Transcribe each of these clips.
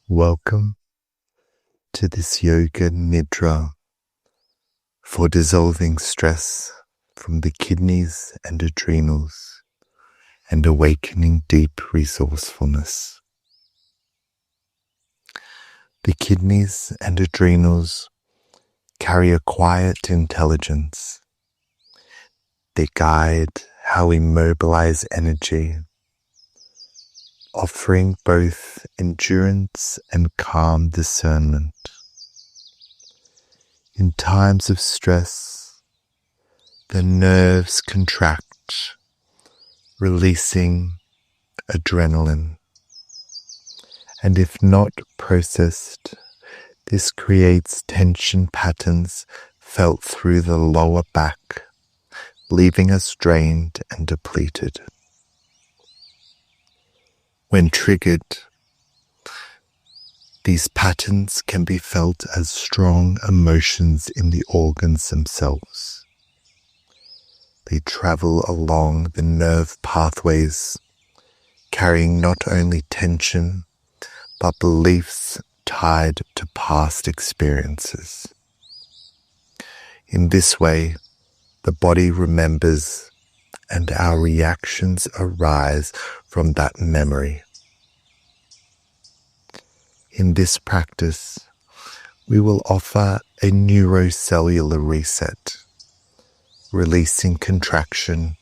Welcome to this Yoga Nidra for dissolving stress from the kidneys and adrenals and awakening deep resourcefulness. The kidneys and adrenals carry a quiet intelligence. They guide how we mobilize energy, offering both endurance and calm discernment. In times of stress, the nerves contract, releasing adrenaline. And if not processed, this creates tension patterns felt through the lower back, leaving us drained and depleted. When triggered, these patterns can be felt as strong emotions in the organs themselves. They travel along the nerve pathways, carrying not only tension, but beliefs tied to past experiences. In this way, the body remembers and our reactions arise from that memory. In this practice, we will offer a neuro-cellular reset, releasing contraction,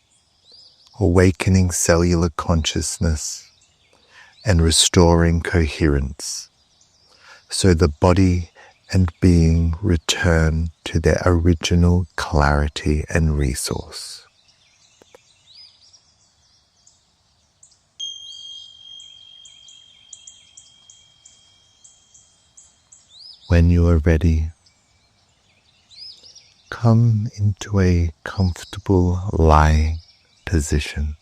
awakening cellular consciousness, and restoring coherence, so the body and being return to their original clarity and resource. When you are ready, come into a comfortable lying position.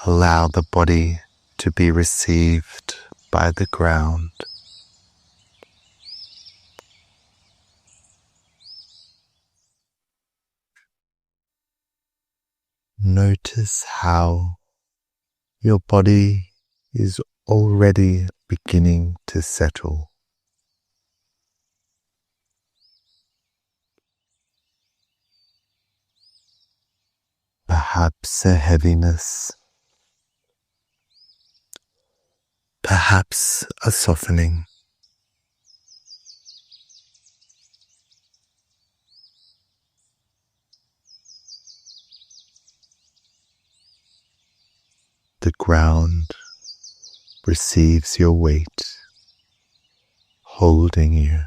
Allow the body to be received by the ground. Notice how your body is already beginning to settle. Perhaps a heaviness, perhaps a softening. The ground receives your weight, holding you.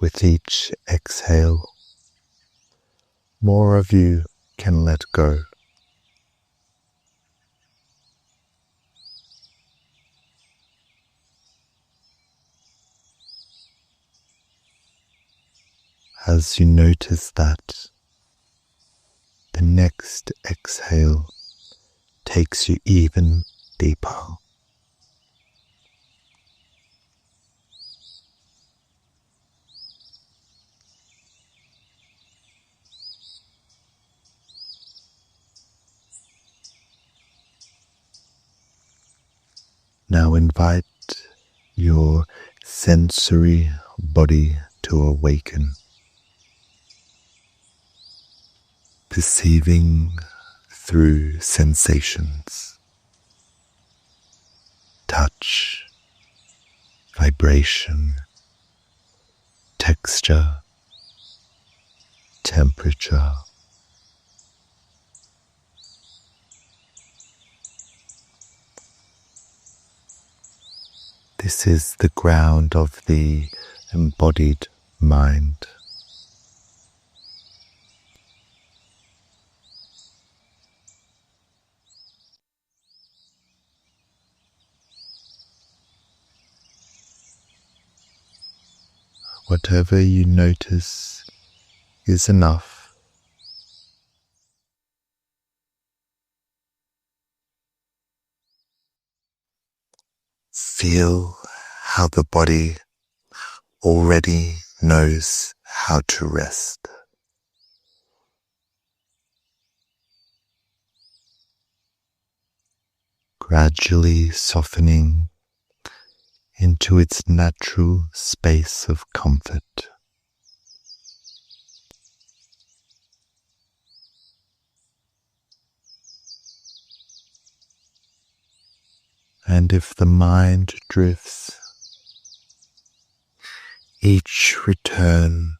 With each exhale, more of you can let go. As you notice that, the next exhale takes you even deeper. Now invite your sensory body to awaken, perceiving through sensations, touch, vibration, texture, temperature. This is the ground of the embodied mind. Whatever you notice is enough. Feel how the body already knows how to rest. Gradually softening into its natural space of comfort. And if the mind drifts, each return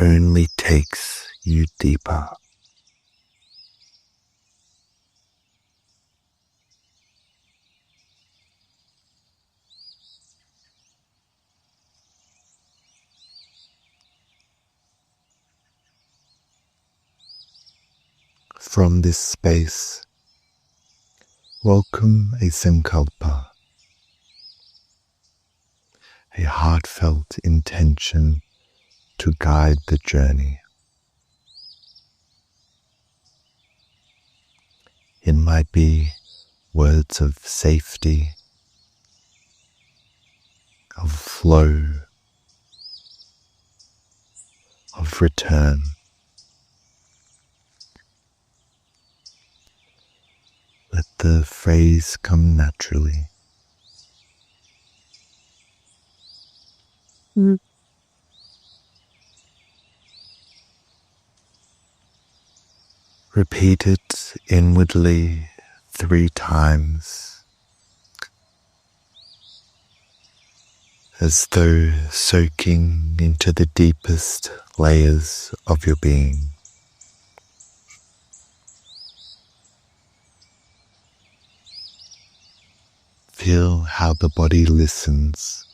only takes you deeper. From this space, welcome a sankalpa, a heartfelt intention to guide the journey. It might be words of safety, of flow, of return. Let the phrase come naturally. Repeat it inwardly 3 times, as though soaking into the deepest layers of your being. Feel how the body listens.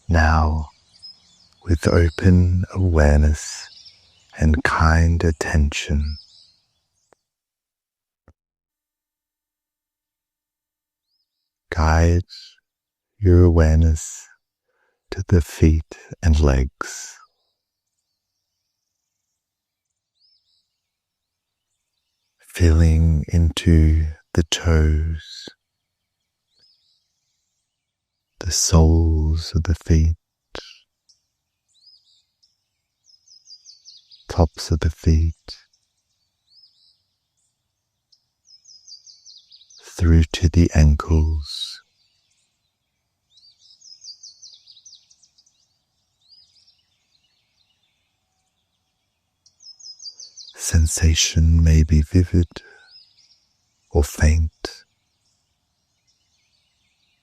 Now, with open awareness and kind attention, guide your awareness to the feet and legs. Feeling into the toes, the soles of the feet, tops of the feet, through to the ankles. Sensation may be vivid or faint.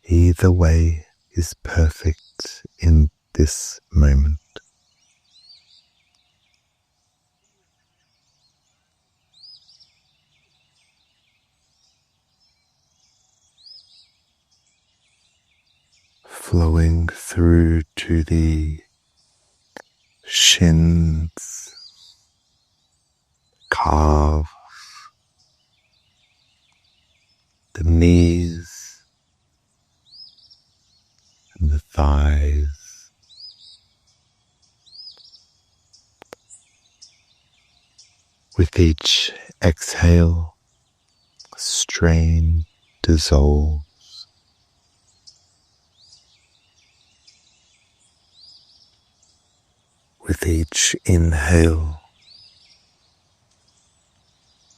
Either way is perfect in this moment. Flowing through to the shins, calves, the knees, and the thighs. With each exhale, strain dissolves. With each inhale,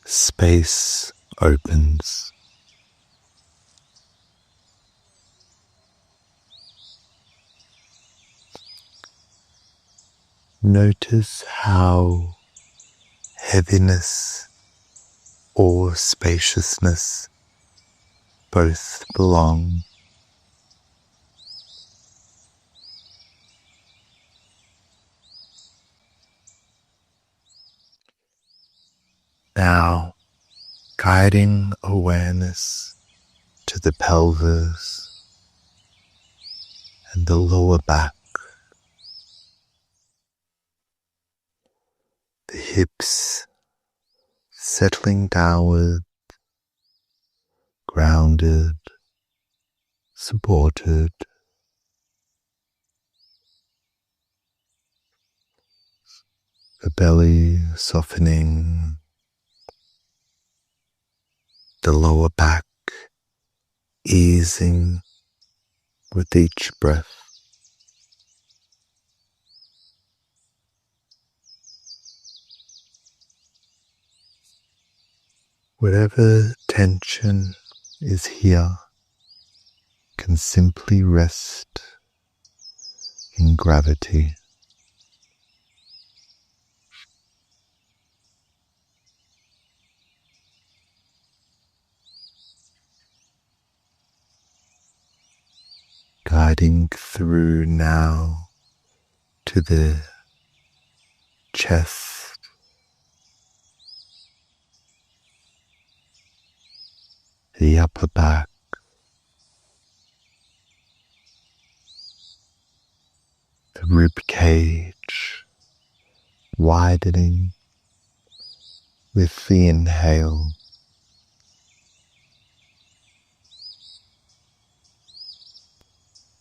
space opens. Notice how heaviness or spaciousness both belong. Now, guiding awareness to the pelvis and the lower back, the hips settling downward, grounded, supported. The belly softening the lower back easing with each breath. Whatever tension is here can simply rest in gravity. Guiding through now to the chest, the upper back, the rib cage widening with the inhale,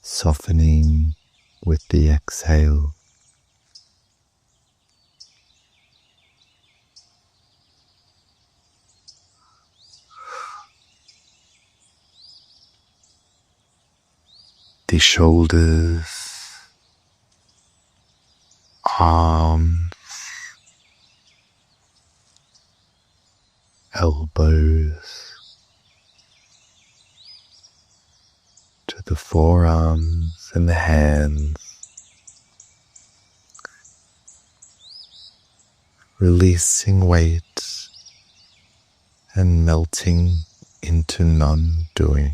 softening with the exhale. The shoulders, arms, elbows, to the forearms and the hands, releasing weight and melting into non-doing.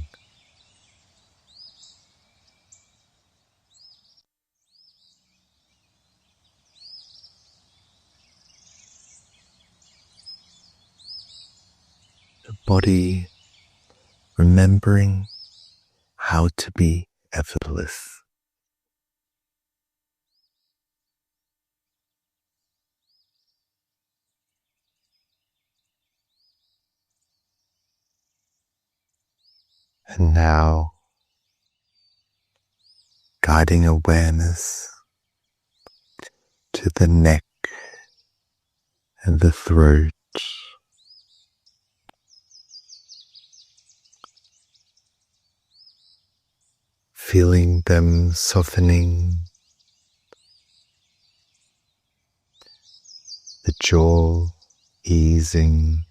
The body remembering how to be effortless. And now, guiding awareness to the neck and the throat, feeling them softening, the jaw easing,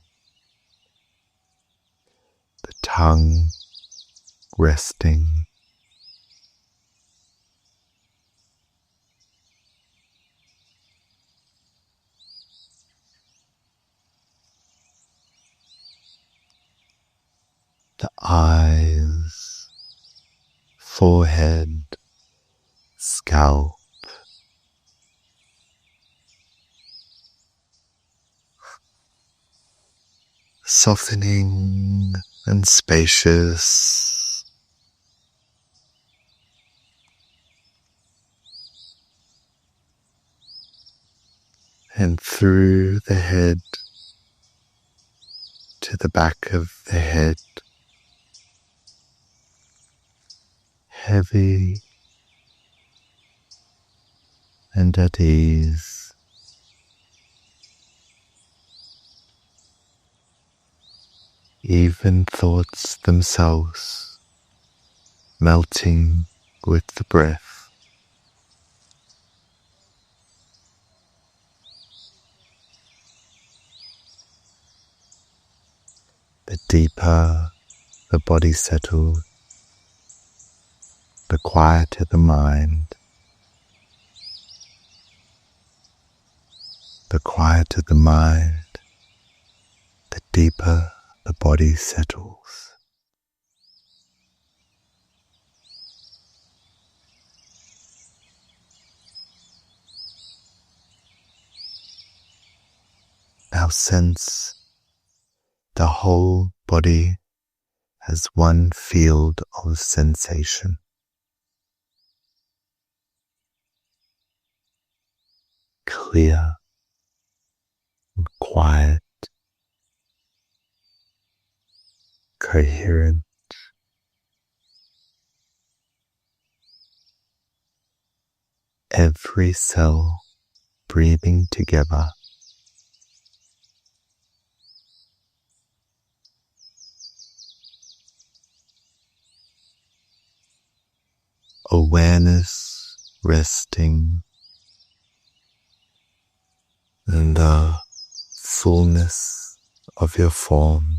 the tongue resting. The eyes, forehead, scalp, softening and spacious. And through the head to the back of the head, heavy and at ease. Even thoughts themselves melting with the breath. The deeper the body settles, the quieter the mind. The quieter the mind, the deeper the body settles. Now sense the whole body as one field of sensation. Clear and quiet, coherent. Every cell breathing together. awareness resting in the fullness of your form.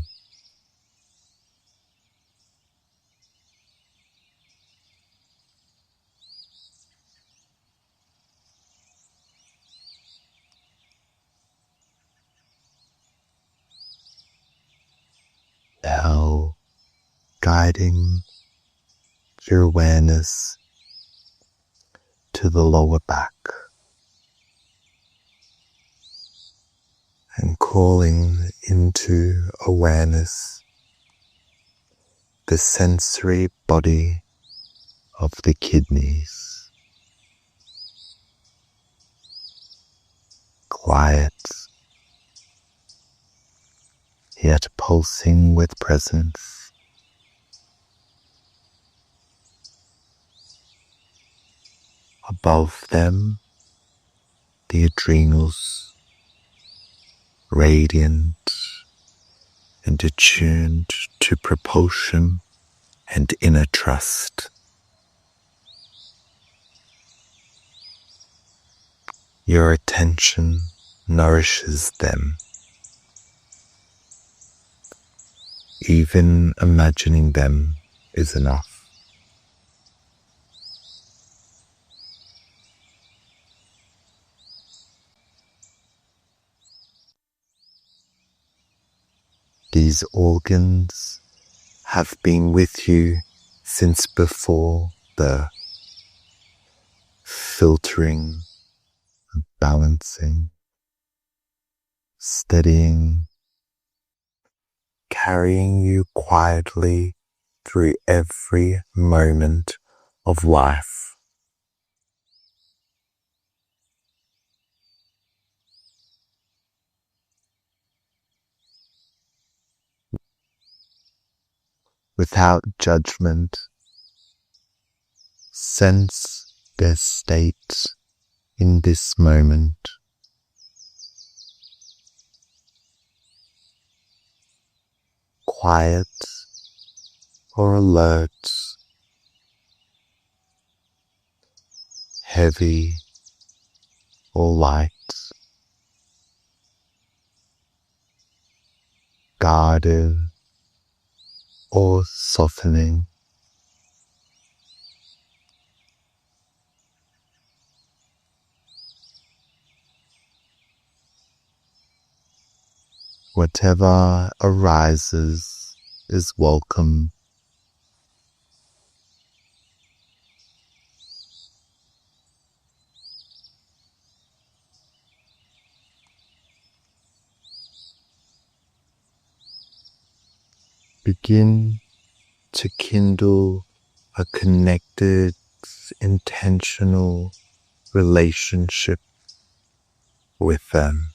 Now, guiding your awareness to the lower back and calling into awareness the sensory body of the kidneys. Quiet, yet pulsing with presence. Above them, the adrenals, radiant and attuned to propulsion and inner trust. Your attention nourishes them. Even imagining them is enough. These organs have been with you since before birth, filtering, balancing, steadying, carrying you quietly through every moment of life. Without judgment, sense their state in this moment. Quiet or alert, heavy or light, guarded or softening. Whatever arises is welcome. Begin to kindle a connected, intentional relationship with them.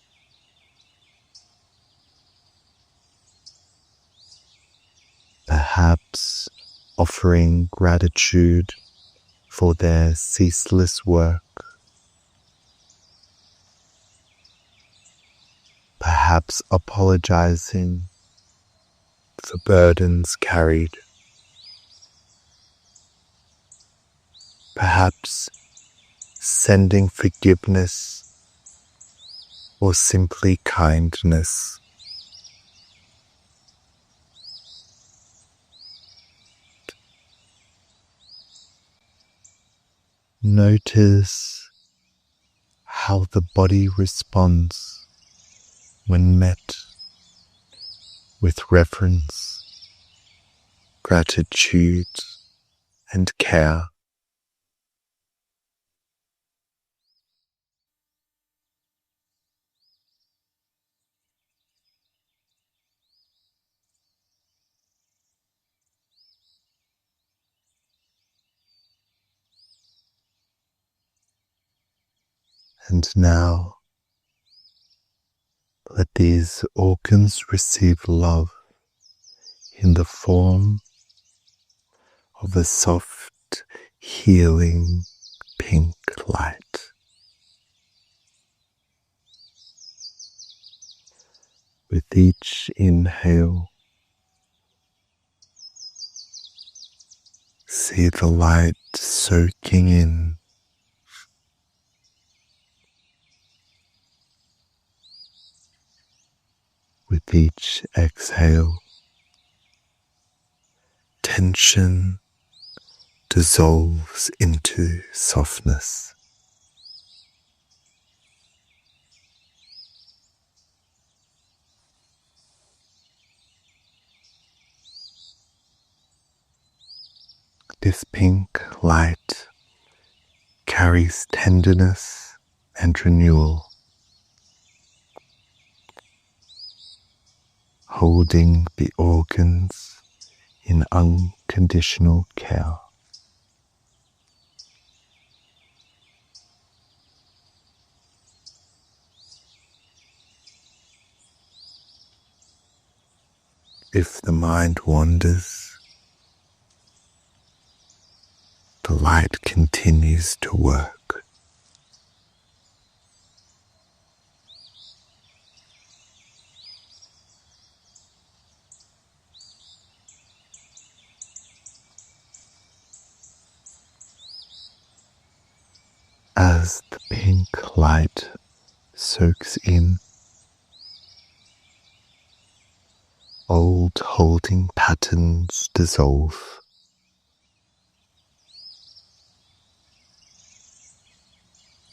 Perhaps offering gratitude for their ceaseless work. Perhaps apologizing for burdens carried. Perhaps sending forgiveness or simply kindness. Notice how the body responds when met with reverence, gratitude, and care. And now, let these organs receive love in the form of a soft, healing pink light. With each inhale, see the light soaking in. With each exhale, tension dissolves into softness. This pink light carries tenderness and renewal, holding the organs in unconditional care. If the mind wanders, the light continues to work. As the pink light soaks in, old holding patterns dissolve.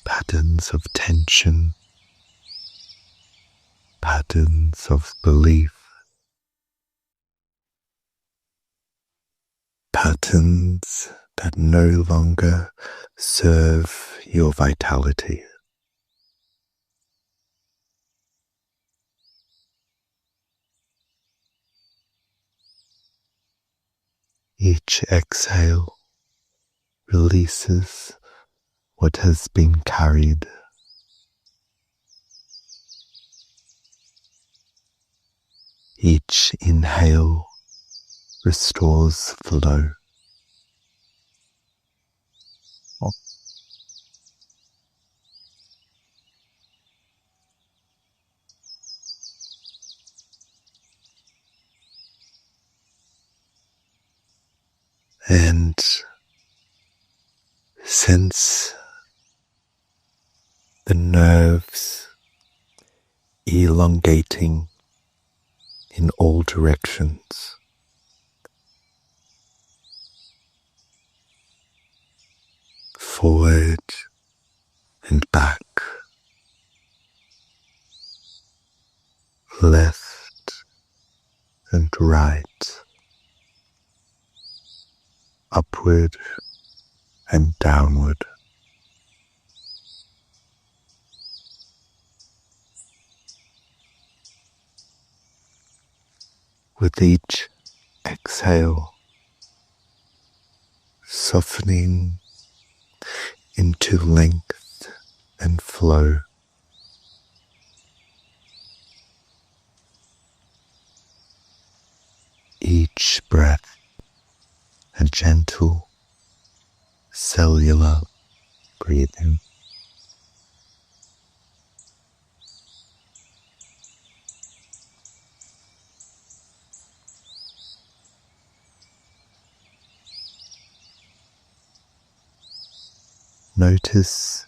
Patterns of tension, patterns of belief, patterns that no longer serve your vitality. Each exhale releases what has been carried. Each inhale restores flow. And sense the nerves elongating in all directions. Forward and back, left and right, upward and downward. With each exhale, softening into length and flow. Each breath a gentle cellular breathing. Notice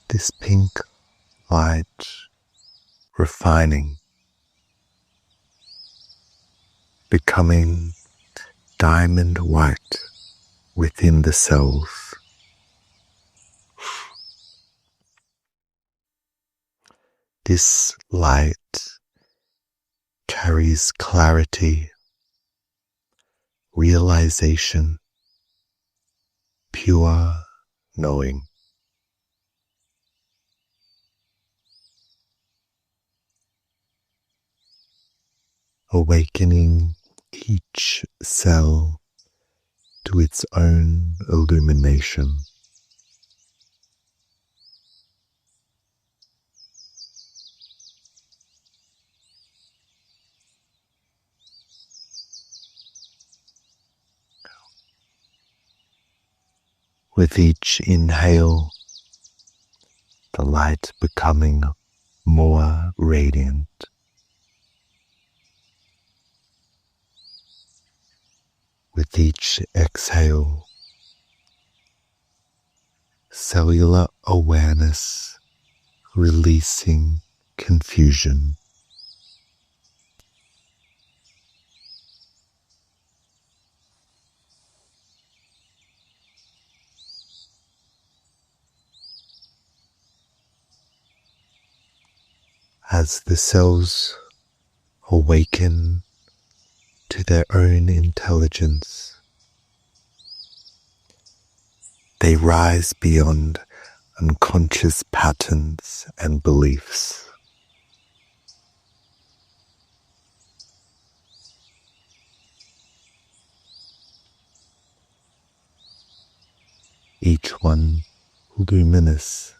this pink light refining, becoming diamond white within the cells. This light carries clarity, realization, pure knowing. Awakening each cell to its own illumination. With each inhale, the light becoming more radiant. With each exhale, cellular awareness releasing confusion. As the cells awaken to their own intelligence, they rise beyond unconscious patterns and beliefs. Each one luminous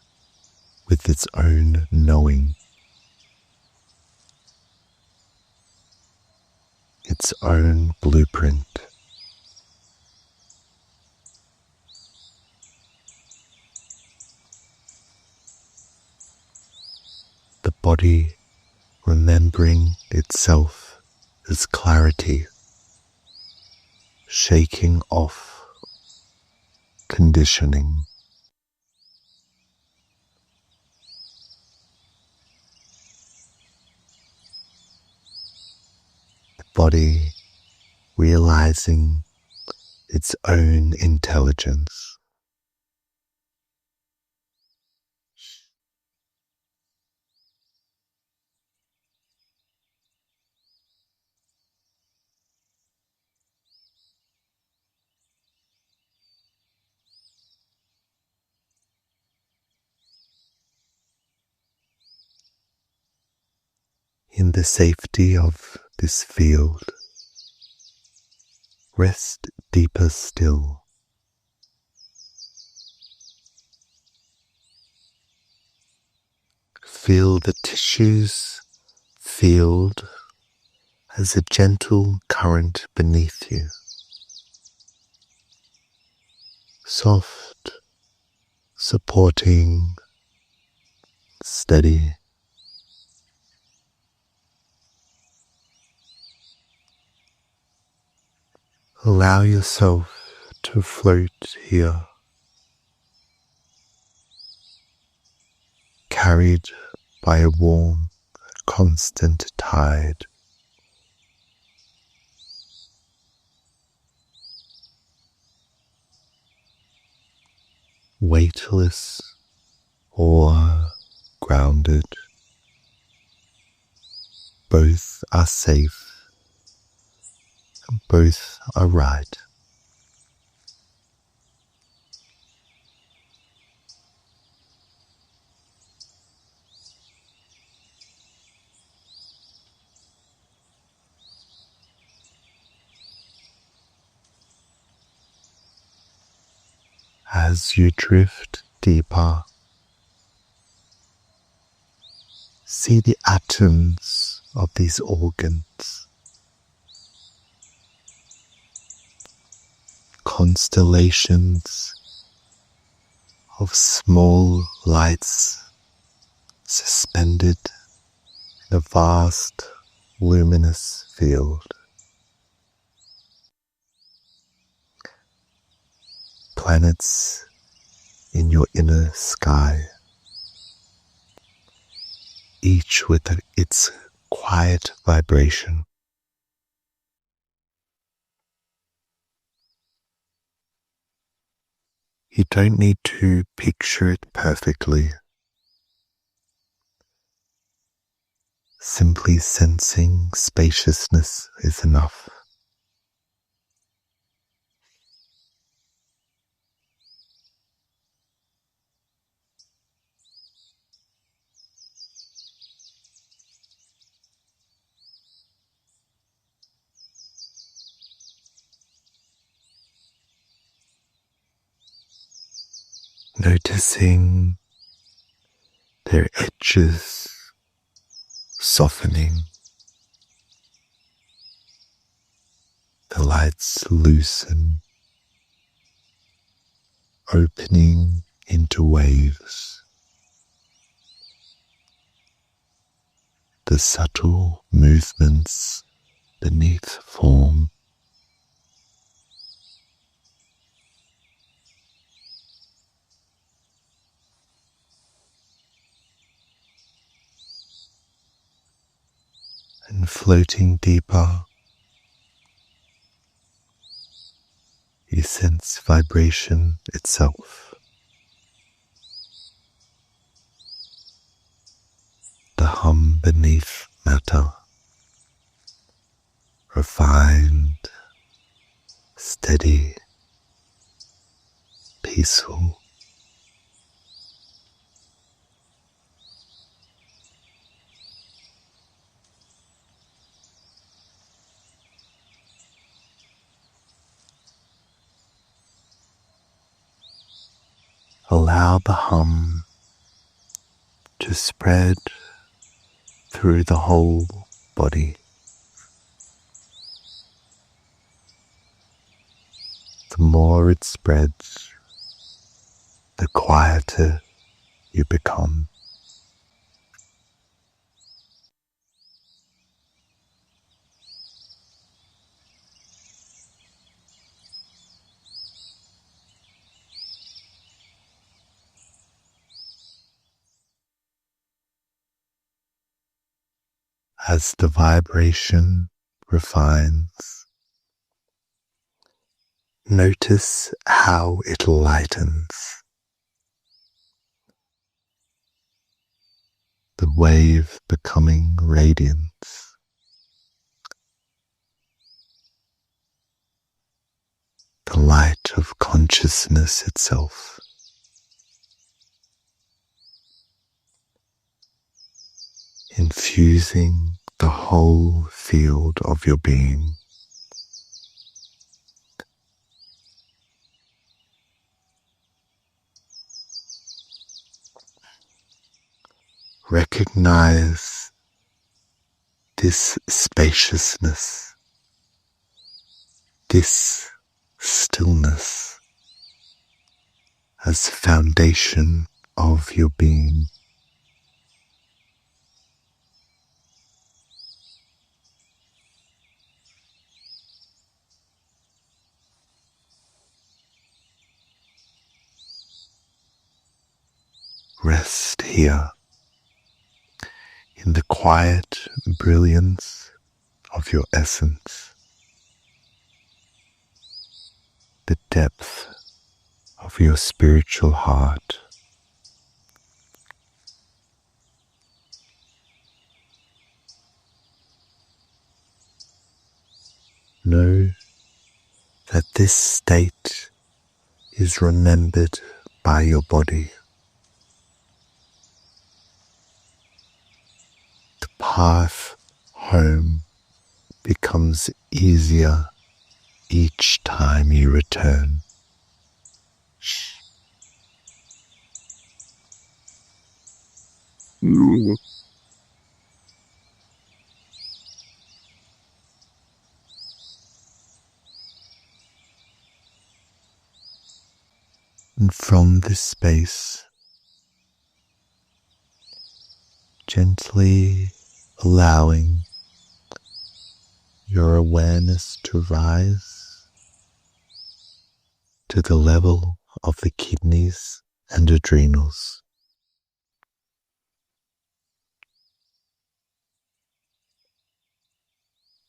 with its own knowing, its own blueprint. The body remembering itself as clarity, shaking off conditioning. The body realizing its own intelligence. In the safety of this field, rest deeper still. Feel the tissues filled as a gentle current beneath you. Soft, supporting, steady. Allow yourself to float here, carried by a warm, constant tide. Weightless or grounded, both are safe and both are right. As you drift deeper, see the atoms of these organs, constellations of small lights suspended in a vast luminous field. Planets in your inner sky, each with its quiet vibration. You don't need to picture it perfectly. Simply sensing spaciousness is enough. Noticing their edges softening, the lights loosen, opening into waves. The subtle movements beneath form floating deeper, you sense vibration itself. The hum beneath matter, refined, steady, peaceful. Allow the hum to spread through the whole body. The more it spreads, the quieter you become. As the vibration refines, notice how it lightens. The wave becoming radiance. The light of consciousness itself. Infusing the whole field of your being. Recognize this spaciousness, this stillness as foundation of your being. Rest here in the quiet brilliance of your essence, the depth of your spiritual heart. Know that this state is remembered by your body. The path home becomes easier each time you return. And from this space, gently allowing your awareness to rise to the level of the kidneys and adrenals.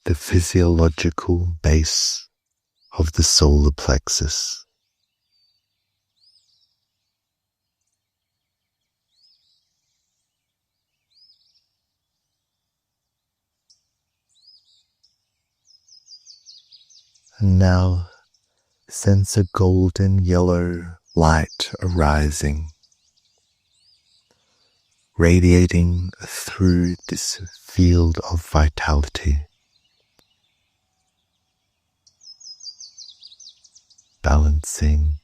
The physiological base of the solar plexus. And now sense a golden yellow light arising, radiating through this field of vitality, balancing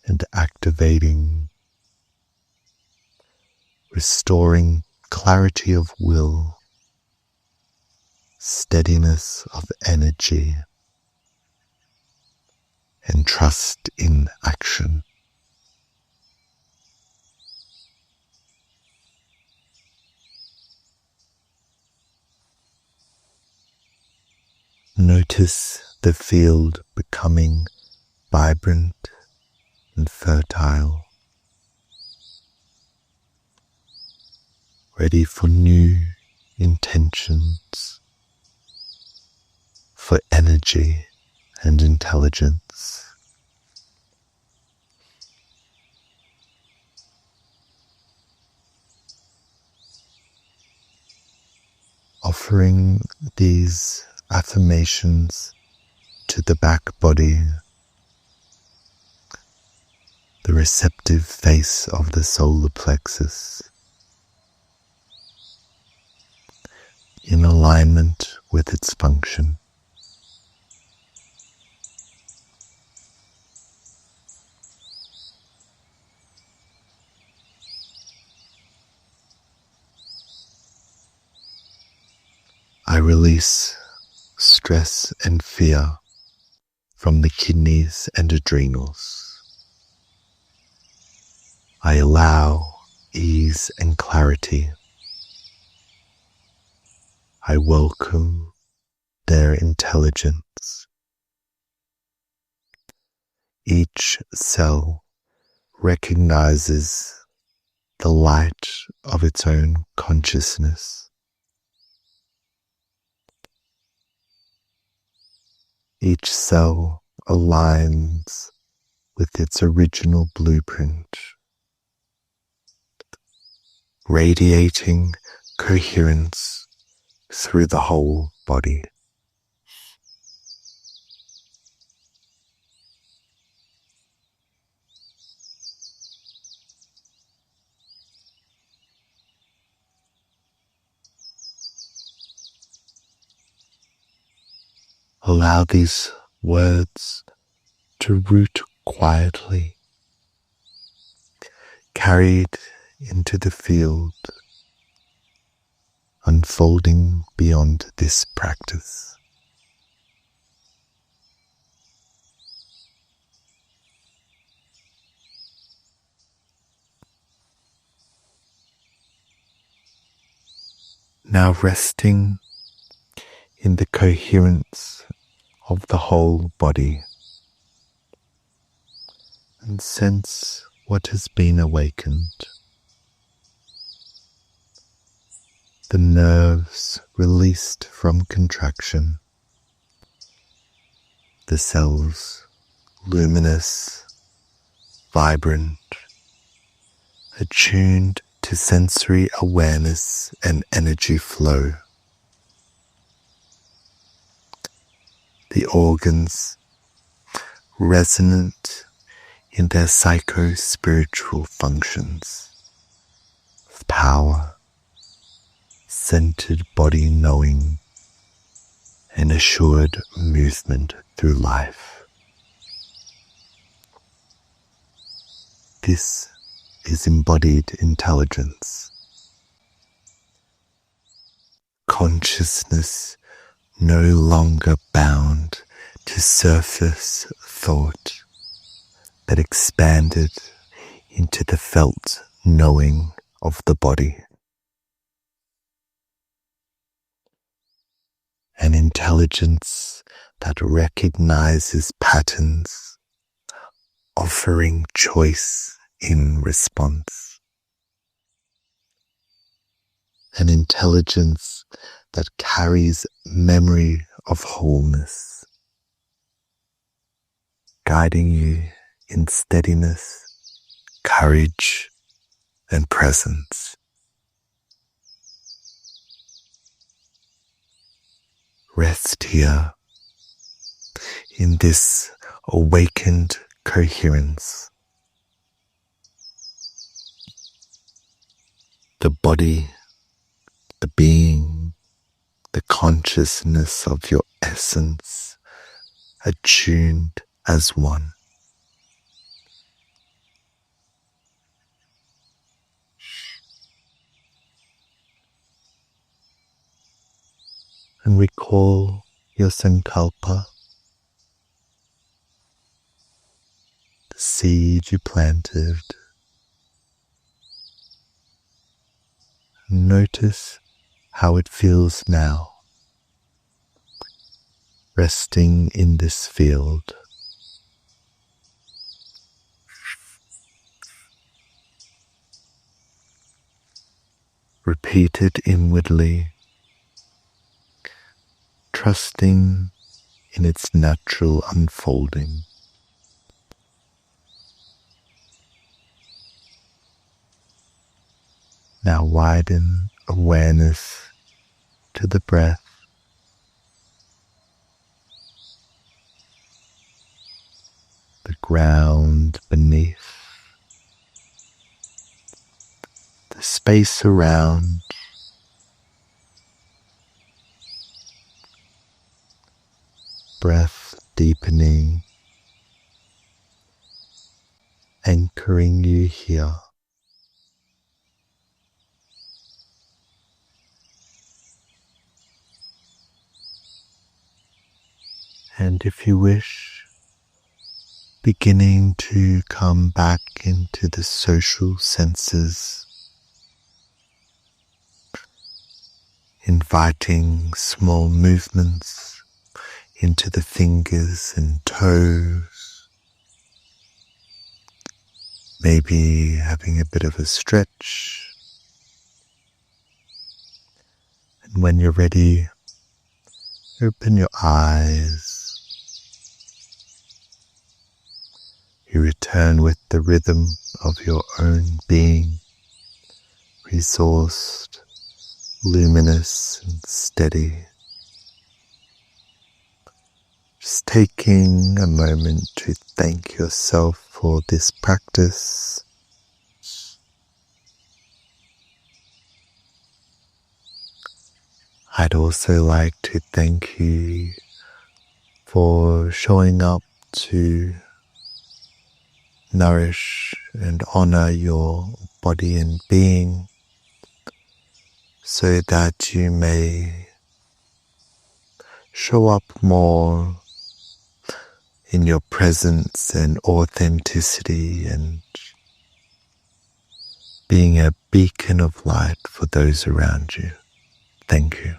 and activating, restoring clarity of will, steadiness of energy, and trust in action. Notice the field becoming vibrant and fertile, ready for new intentions, for energy and intelligence. Offering these affirmations to the back body, the receptive face of the solar plexus, in alignment with its function. I release stress and fear from the kidneys and adrenals. I allow ease and clarity. I welcome their intelligence. Each cell recognizes the light of its own consciousness. Each cell aligns with its original blueprint, radiating coherence through the whole body. Allow these words to root quietly, carried into the field, unfolding beyond this practice. Now resting in the coherence of the whole body, and sense what has been awakened. The nerves released from contraction, the cells luminous, vibrant, attuned to sensory awareness and energy flow. The organs resonant in their psycho-spiritual functions of power, centered body knowing, and assured movement through life. This is embodied intelligence. Consciousness no longer bound to surface thought, but expanded into the felt knowing of the body. An intelligence that recognizes patterns, offering choice in response. An intelligence that carries memory of wholeness, guiding you in steadiness, courage, and presence. Rest here in this awakened coherence. The body, the being, the consciousness of your essence, attuned as one. And recall your sankalpa, the seed you planted. Notice how it feels now, resting in this field. Repeat it inwardly, trusting in its natural unfolding. Now widen awareness to the breath, the ground beneath, the space around, breath deepening, anchoring you here. And if you wish, beginning to come back into the social senses, inviting small movements into the fingers and toes, maybe having a bit of a stretch. And when you're ready, open your eyes. You return with the rhythm of your own being, resourced, luminous and steady. Just taking a moment to thank yourself for this practice. I'd also like to thank you for showing up to nourish and honor your body and being so that you may show up more in your presence and authenticity and being a beacon of light for those around you. Thank you.